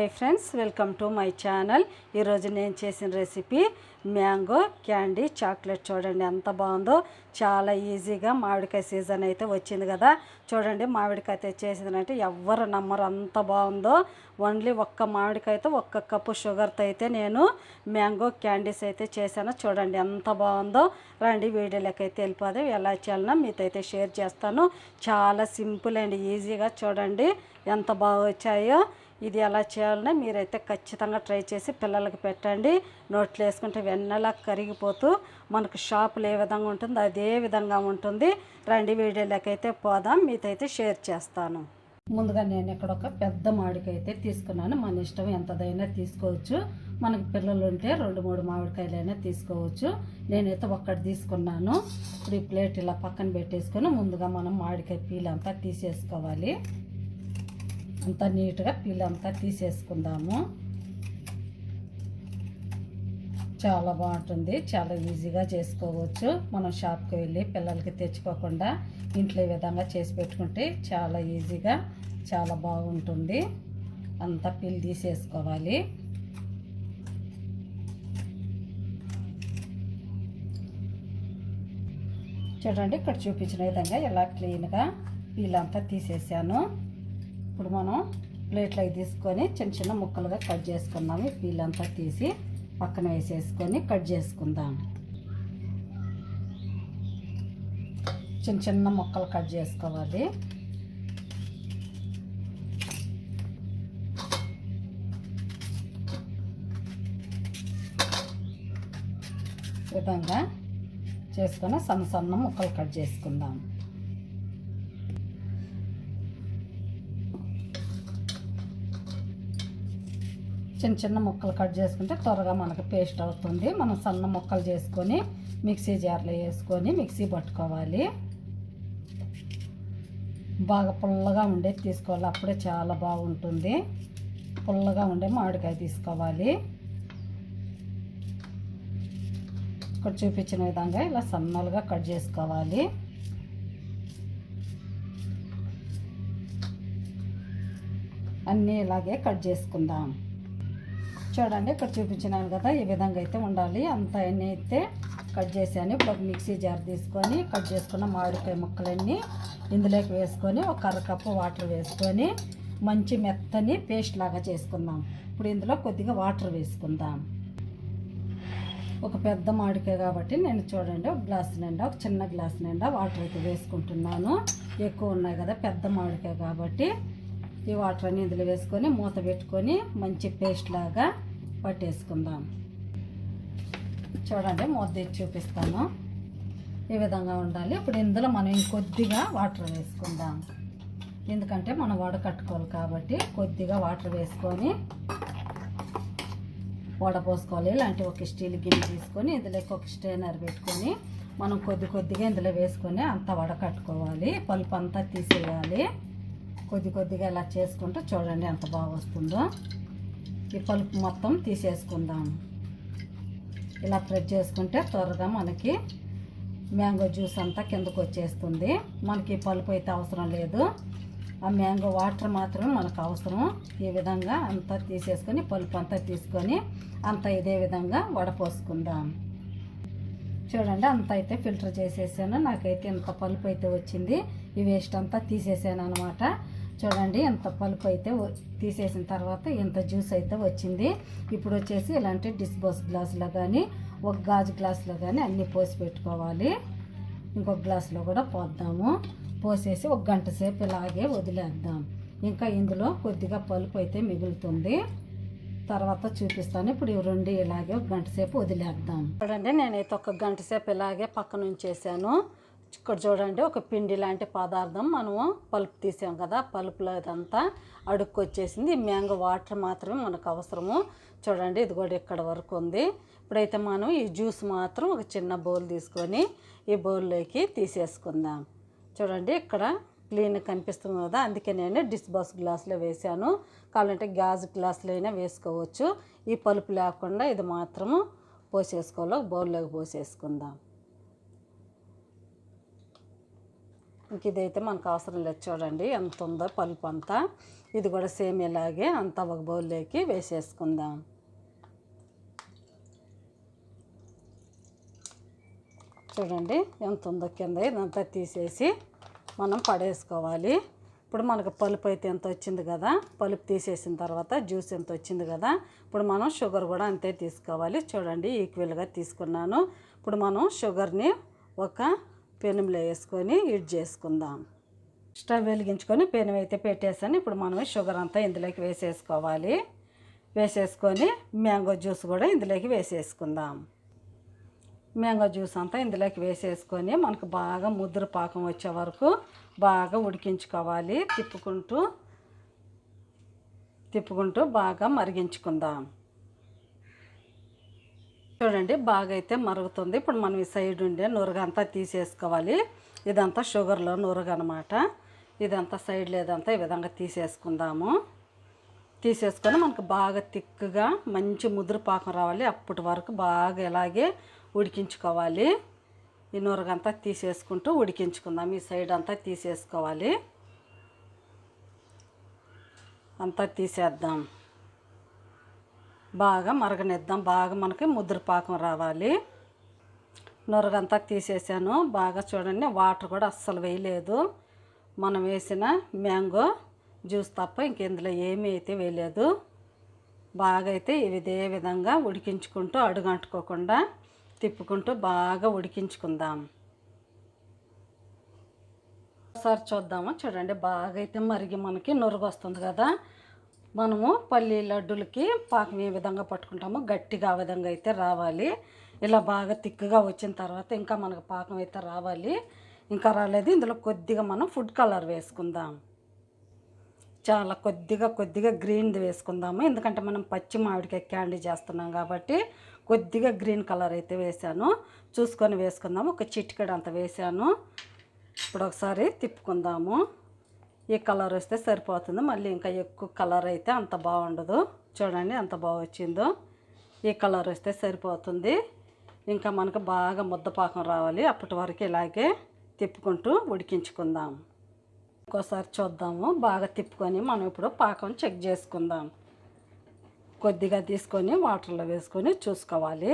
Hi friends, welcome to my channel. ఈరోజు నేను చేసిన రెసిపీ మ్యాంగో క్యాండీ చాక్లెట్. చూడండి ఎంత బాగుందో. చాలా ఈజీగా, మామిడికాయ సీజన్ అయితే వచ్చింది కదా. చూడండి మామిడికాయ తెచ్చేసిందంటే ఎవ్వరు నమ్మరు, అంత బాగుందో. ఓన్లీ ఒక్క మామిడికాయతో ఒక్క కప్పు షుగర్తో అయితే నేను మ్యాంగో క్యాండీస్ అయితే చేశాను. చూడండి ఎంత బాగుందో. రండి వీడియోలోకి అయితే వెళ్ళిపోతే ఎలా చేయాలన్నా మీతో అయితే షేర్ చేస్తాను. చాలా సింపుల్ అండ్ ఈజీగా చూడండి ఎంత బాగా వచ్చాయో. ఇది ఎలా చేయాలన్నా మీరైతే ఖచ్చితంగా ట్రై చేసి పిల్లలకి పెట్టండి. నోట్లో వేసుకుంటే వెన్నెలా కరిగిపోతూ మనకు షాపులో ఏ విధంగా ఉంటుందో అదే విధంగా ఉంటుంది. రండి వీడియోలోకి అయితే పోదాం, మీతో అయితే షేర్ చేస్తాను. ముందుగా నేను ఇక్కడ ఒక పెద్ద మామిడికాయ అయితే తీసుకున్నాను. మన ఇష్టం ఎంతదైనా తీసుకోవచ్చు. మనకి పిల్లలు ఉంటే 2-3 మామిడికాయలైనా తీసుకోవచ్చు. నేనైతే ఒక్కటి తీసుకున్నాను. ఇప్పుడు ఈ ప్లేట్ ఇలా పక్కన పెట్టేసుకొని ముందుగా మనం మామిడికాయ పీల్ అంతా తీసేసుకోవాలి. అంతా నీట్గా పీల్ అంతా తీసేసుకుందాము. చాలా బాగుంటుంది, చాలా ఈజీగా చేసుకోవచ్చు. మనం షాప్కి వెళ్ళి పిల్లలకి తెచ్చుకోకుండా ఇంట్లో ఈ విధంగా చేసి పెట్టుకుంటే చాలా ఈజీగా, చాలా బాగుంటుంది. అంతా పీల్ తీసేసుకోవాలి. చూడండి ఇక్కడ చూపించిన విధంగా ఎలా క్లీన్గా పీల్ అంతా తీసేసాను. ఇప్పుడు మనం ప్లేట్లోకి తీసుకొని చిన్న చిన్న ముక్కలుగా కట్ చేసుకుందాము. ఈ పీల్ అంతా తీసి పక్కన వేసేసుకొని కట్ చేసుకుందాం. చిన్న చిన్న ముక్కలు కట్ చేసుకోవాలి. విధంగా చేసుకొని సన్న సన్న ముక్కలు కట్ చేసుకుందాం. చిన్న చిన్న ముక్కలు కట్ చేసుకుంటే త్వరగా మనకు పేస్ట్ అవుతుంది. మనం సన్న ముక్కలు చేసుకొని మిక్సీ జార్లో వేసుకొని మిక్సీ పట్టుకోవాలి. బాగా పుల్లగా ఉండేది తీసుకోవాలి, అప్పుడే చాలా బాగుంటుంది. పుల్లగా ఉండే మామిడికాయ తీసుకోవాలి. ఇక్కడ చూపించిన విధంగా ఇలా సన్నలుగా కట్ చేసుకోవాలి. అన్నీ ఇలాగే కట్ చేసుకుందాం. చూడండి ఇక్కడ చూపించినాను కదా, ఈ విధంగా అయితే ఉండాలి. అంత అన్నీ అయితే కట్ చేశాను. ఇప్పుడు ఒక మిక్సీ జార్ తీసుకొని కట్ చేసుకున్న మామిడికాయ ముక్కలన్నీ ఇందులోకి వేసుకొని ఒక అరకప్పు వాటర్ వేసుకొని మంచి మెత్తని పేస్ట్ లాగా చేసుకుందాం. ఇప్పుడు ఇందులో కొద్దిగా వాటర్ వేసుకుందాం. ఒక పెద్ద మామిడికాయ కాబట్టి నేను చూడండి ఒక గ్లాస్ నిండా, ఒక చిన్న గ్లాస్ నిండా వాటర్ అయితే వేసుకుంటున్నాను. ఎక్కువ ఉన్నాయి కదా పెద్ద మామిడికాయ కాబట్టి ఈ వాటర్ అన్ని ఇందులో వేసుకొని మూత పెట్టుకొని మంచి పేస్ట్ లాగా పట్టేసుకుందాం. చూడండి మూత తెచ్చి చూపిస్తాను. ఈ విధంగా ఉండాలి. ఇప్పుడు ఇందులో మనం ఇంకొద్దిగా వాటర్ వేసుకుందాం. ఎందుకంటే మనం వడకట్టుకోవాలి కాబట్టి కొద్దిగా వాటర్ వేసుకొని వడపోసుకోవాలి. ఇలాంటి ఒక స్టీల్ గిన్నె తీసుకొని ఇందులోకి ఒక స్ట్రైనర్ పెట్టుకొని మనం కొద్దిగా ఇందులో వేసుకొని అంతా వడకట్టుకోవాలి. పలుపు అంతా తీసేయాలి. కొద్దిగా ఇలా చేసుకుంటే చూడండి ఎంత బాగా వస్తుందో. ఈ పలుపు మొత్తం తీసేసుకుందాం. ఇలా ప్రెస్ చేసుకుంటే త్వరగా మనకి మ్యాంగో జ్యూస్ అంతా కిందకు వచ్చేస్తుంది. మనకి పలుపు అయితే అవసరం లేదు, ఆ మ్యాంగో వాటర్ మాత్రమే మనకు అవసరం. ఈ విధంగా అంతా తీసేసుకొని పలుపు అంతా తీసుకొని అంతా ఇదే విధంగా వడపోసుకుందాం. చూడండి అంత అయితే ఫిల్టర్ చేసేసాను. నాకైతే ఇంత పలుపు అయితే వచ్చింది. ఈ వేస్ట్ అంతా తీసేసాను అనమాట. చూడండి ఎంత పలుపు అయితే తీసేసిన తర్వాత ఇంత జ్యూస్ అయితే వచ్చింది. ఇప్పుడు వచ్చేసి ఇలాంటి డిస్పోజ్ గ్లాసులో కానీ ఒక గాజు గ్లాసులో కానీ అన్నీ పోసి పెట్టుకోవాలి. ఇంకొక గ్లాసులో కూడా పోద్దాము. పోసేసి ఒక గంట సేపు ఇలాగే వదిలేద్దాం. ఇంకా ఇందులో కొద్దిగా పలుపు అయితే మిగులుతుంది, తర్వాత చూపిస్తాను. ఇప్పుడు ఇవి రెండు ఇలాగే ఒక గంట సేపు వదిలేద్దాం. చూడండి నేనైతే ఒక గంట సేపు ఇలాగే పక్కన ఉంచేసాను. ఇక్కడ చూడండి ఒక పిండి లాంటి పదార్థం మనము పలుపు తీసాం కదా, పలుపులో ఇదంతా అడుక్కు వచ్చేసింది. ఈ మ్యాంగో వాటర్ మాత్రమే మనకు అవసరము. చూడండి ఇది కూడా ఇక్కడ వరకు ఉంది. ఇప్పుడైతే మనం ఈ జ్యూస్ మాత్రం ఒక చిన్న బౌల్ తీసుకొని ఈ బౌల్లోకి తీసేసుకుందాం. చూడండి ఇక్కడ క్లీన్ కనిపిస్తుంది కదా, అందుకే నేను డిస్బాస్ గ్లాసులో వేసాను. కావాలంటే గాజు గ్లాసులో అయినా వేసుకోవచ్చు. ఈ పలుపు లేకుండా ఇది మాత్రము పోసేసుకోవాలి. బౌల్లోకి పోసేసుకుందాం. ఇంక ఇదైతే మనకు అవసరం లేదు. చూడండి ఎంత ఉందో పలుపు అంతా. ఇది కూడా సేమ్ ఇలాగే అంతా ఒక బౌల్లోకి వేసేసుకుందాం. చూడండి ఎంత ఉందో కింద ఇదంతా తీసేసి మనం పడేసుకోవాలి. ఇప్పుడు మనకు పలుపు అయితే ఎంత వచ్చింది కదా, పలుపు తీసేసిన తర్వాత జ్యూస్ ఎంత వచ్చింది కదా, ఇప్పుడు మనం షుగర్ కూడా అంతే తీసుకోవాలి. చూడండి ఈక్వల్గా తీసుకున్నాను. ఇప్పుడు మనం షుగర్ని ఒక పెనంలో వేసుకొని హీట్ చేసుకుందాం. స్టవ్ వెలిగించుకొని పెనం అయితే పెట్టేసాను. ఇప్పుడు మనం షుగర్ అంతా ఇందులోకి వేసేసుకోవాలి. వేసేసుకొని మ్యాంగో జ్యూస్ కూడా ఇందులోకి వేసేసుకుందాం. మ్యాంగో జ్యూస్ అంతా ఇందులోకి వేసేసుకొని మనకు బాగా ముద్ర పాకం వచ్చే వరకు బాగా ఉడికించుకోవాలి. తిప్పుకుంటూ బాగా మరిగించుకుందాం. చూడండి బాగా అయితే మరుగుతుంది. ఇప్పుడు మనం ఈ సైడ్ ఉండే నురగంతా తీసేసుకోవాలి. ఇదంతా షుగర్లో నురగ అనమాట. ఇదంతా సైడ్ లేదంతా ఈ విధంగా తీసేసుకుందాము. తీసేసుకొని మనకు బాగా తిక్కుగా మంచి ముద్ర పాకం రావాలి. అప్పటి వరకు బాగా ఇలాగే ఉడికించుకోవాలి. ఈ నురగంతా తీసేసుకుంటూ ఉడికించుకుందాం. ఈ సైడ్ అంతా తీసేసుకోవాలి. అంతా తీసేద్దాం. బాగా మరగనిద్దాం. బాగా మనకి ముద్ర పాకం రావాలి. నురగంతా తీసేసాను. బాగా చూడండి వాటర్ కూడా అస్సలు వేయలేదు. మనం వేసిన మ్యాంగో జ్యూస్ తప్ప ఇంకెందులో ఏమీ అయితే వేయలేదు. బాగా అయితే ఇదే విధంగా ఉడికించుకుంటూ అడుగంటుకోకుండా తిప్పుకుంటూ బాగా ఉడికించుకుందాం. ఒకసారి చూద్దాము. చూడండి బాగా అయితే మరిగి మనకి నురుగు వస్తుంది కదా. మనము పల్లి లడ్డులకి పాకం ఏ విధంగా పట్టుకుంటామో గట్టిగా ఆ విధంగా అయితే రావాలి. ఇలా బాగా తిక్కుగా వచ్చిన తర్వాత ఇంకా మనకు పాకం అయితే రావాలి. ఇంకా రాలేదు. ఇందులో కొద్దిగా మనం ఫుడ్ కలర్ వేసుకుందాం. చాలా కొద్దిగా గ్రీన్ది వేసుకుందాము. ఎందుకంటే మనం పచ్చి మామిడికాయ క్యాండీ చేస్తున్నాం కాబట్టి కొద్దిగా గ్రీన్ కలర్ అయితే వేసాను. చూసుకొని వేసుకుందాము. ఒక చిటికెడు అంత వేసాను. ఇప్పుడు ఒకసారి తిప్పుకుందాము. ఈ కలర్ వస్తే సరిపోతుంది. మళ్ళీ ఇంకా ఎక్కువ కలర్ అయితే అంత బాగుండదు. చూడండి ఎంత బాగా వచ్చిందో. ఈ కలర్ వస్తే సరిపోతుంది. ఇంకా మనకు బాగా ముద్దపాకం రావాలి. అప్పటి వరకు ఇలాగే తిప్పుకుంటూ ఉడికించుకుందాం. ఇంకోసారి చూద్దాము. బాగా తిప్పుకొని మనం ఇప్పుడు పాకం చెక్ చేసుకుందాం. కొద్దిగా తీసుకొని వాటర్లో వేసుకొని చూసుకోవాలి.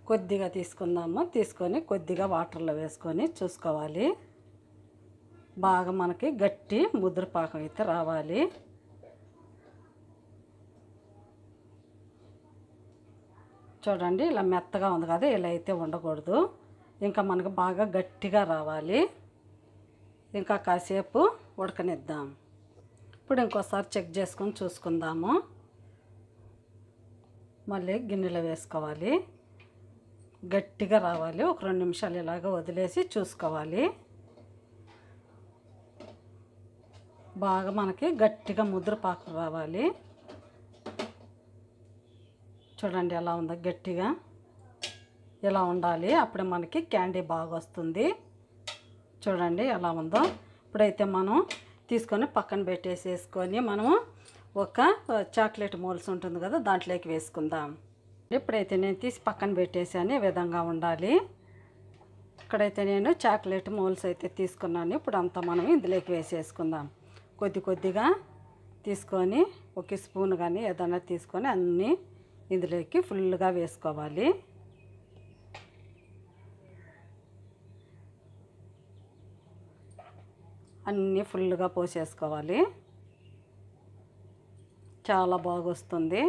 కొద్దిగా తీసుకుందాము. తీసుకొని కొద్దిగా వాటర్లో వేసుకొని చూసుకోవాలి. బాగా మనకి గట్టి ముద్ర పాకం అయితే రావాలి. చూడండి ఇలా మెత్తగా ఉంది కదా, ఇలా అయితే ఉండకూడదు. ఇంకా మనకు బాగా గట్టిగా రావాలి. ఇంకా కాసేపు ఉడకనిద్దాం. ఇప్పుడు ఇంకోసారి చెక్ చేసుకొని చూసుకుందాము. మళ్ళీ గిన్నెలో వేసుకోవాలి. గట్టిగా రావాలి. ఒక 2 నిమిషాలు ఇలాగ వదిలేసి చూసుకోవాలి. బాగా మనకి గట్టిగా ముద్ర పాకం రావాలి. చూడండి ఎలా ఉందో గట్టిగా ఇలా ఉండాలి. అప్పుడే మనకి క్యాండీ బాగా వస్తుంది. చూడండి ఎలా ఉందో. ఇప్పుడైతే మనం తీసుకొని పక్కన పెట్టేసేసుకొని మనము ఒక చాక్లెట్ మోల్స్ ఉంటుంది కదా, దాంట్లోకి వేసుకుందాం. ఇప్పుడైతే నేను తీసి పక్కన పెట్టేసాను. ఈ విధంగా ఉండాలి. ఇక్కడైతే నేను చాక్లెట్ మోల్స్ అయితే తీసుకున్నాను. ఇప్పుడు అంతా మనం ఇందులోకి వేసేసుకుందాం. కొద్దిగా తీసుకొని ఒక స్పూన్ కానీ ఏదైనా తీసుకొని అన్నీ ఇందులోకి ఫుల్గా వేసుకోవాలి. అన్నీ ఫుల్గా పోసేసుకోవాలి. చాలా బాగా వస్తుంది.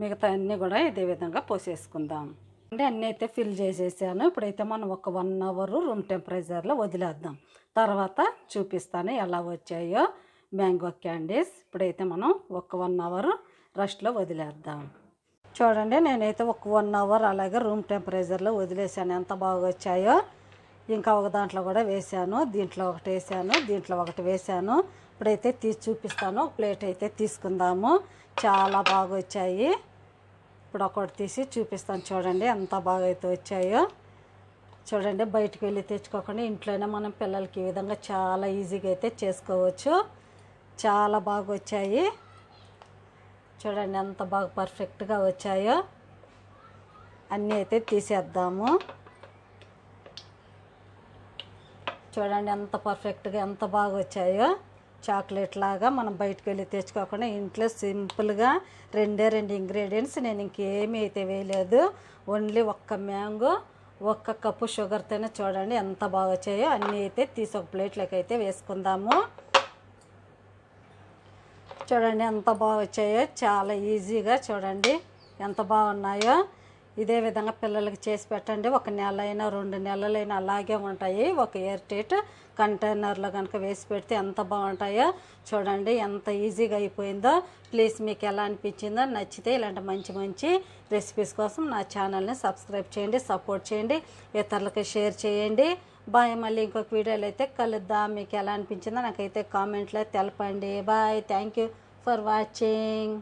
మిగతా అన్నీ కూడా ఇదే విధంగా పోసేసుకుందాం. అంటే అన్నీ అయితే ఫిల్ చేసేసాను. ఇప్పుడైతే మనం ఒక 1 అవర్ రూమ్ టెంపరేచర్లో వదిలేద్దాం. తర్వాత చూపిస్తాను ఎలా వచ్చాయో మ్యాంగో క్యాండీస్. ఇప్పుడైతే మనం ఒక 1 అవర్ రెస్ట్లో వదిలేద్దాం. చూడండి నేనైతే ఒక 1 అవర్ అలాగే రూమ్ టెంపరేచర్లో వదిలేసాను. ఎంత బాగా వచ్చాయో. ఇంకా ఒక దాంట్లో కూడా వేసాను. దీంట్లో ఒకటి వేసాను, దీంట్లో ఒకటి వేసాను. ఇప్పుడైతే తీసి చూపిస్తాను. ఒక ప్లేట్ అయితే తీసుకుందాము. చాలా బాగా వచ్చాయి. ఇప్పుడు ఒకటి తీసి చూపిస్తాను. చూడండి ఎంత బాగా అయితే వచ్చాయో. చూడండి బయటికి వెళ్ళి తెచ్చుకోకుండా ఇంట్లోనే మనం పిల్లలకి ఈ విధంగా చాలా ఈజీగా అయితే చేసుకోవచ్చు. చాలా బాగా వచ్చాయి. చూడండి ఎంత బాగా పర్ఫెక్ట్గా వచ్చాయో. అన్నీ అయితే తీసేద్దాము. చూడండి ఎంత పర్ఫెక్ట్గా ఎంత బాగా వచ్చాయో. చాక్లెట్ లాగా మనం బయటకు వెళ్ళి తెచ్చుకోకుండా ఇంట్లో సింపుల్గా 2 ఇంగ్రీడియంట్స్, నేను ఇంకేమీ అయితే వేయలేదు. ఓన్లీ ఒక్క మ్యాంగో, 1 కప్పు షుగర్తోనే చూడండి ఎంత బాగా వచ్చాయో. అన్నీ అయితే తీసి ఒక ప్లేట్లోకి అయితే వేసుకుందాము. చూడండి ఎంత బాగా వచ్చాయో, చాలా ఈజీగా చూడండి ఎంత బాగున్నాయో. ఇదే విధంగా పిల్లలకి చేసి పెట్టండి. 1 నెల అయినా 2 నెలలైనా అలాగే ఉంటాయి. ఒక ఎయిర్ టైట్ కంటైనర్లో కనుక వేసి పెడితే ఎంత బాగుంటాయో. చూడండి ఎంత ఈజీగా అయిపోయిందో. ప్లీజ్ మీకు ఎలా అనిపించిందో, నచ్చితే ఇలాంటి మంచి మంచి రెసిపీస్ కోసం నా ఛానల్ని సబ్స్క్రైబ్ చేయండి, సపోర్ట్ చేయండి, ఇతరులకి షేర్ చేయండి. బాయ్. మళ్ళీ ఇంకొక వీడియోలో అయితే కలుద్దాం. మీకు ఎలా అనిపించిందో నాకైతే కామెంట్లో తెలపండి. Bye. Thank you for watching.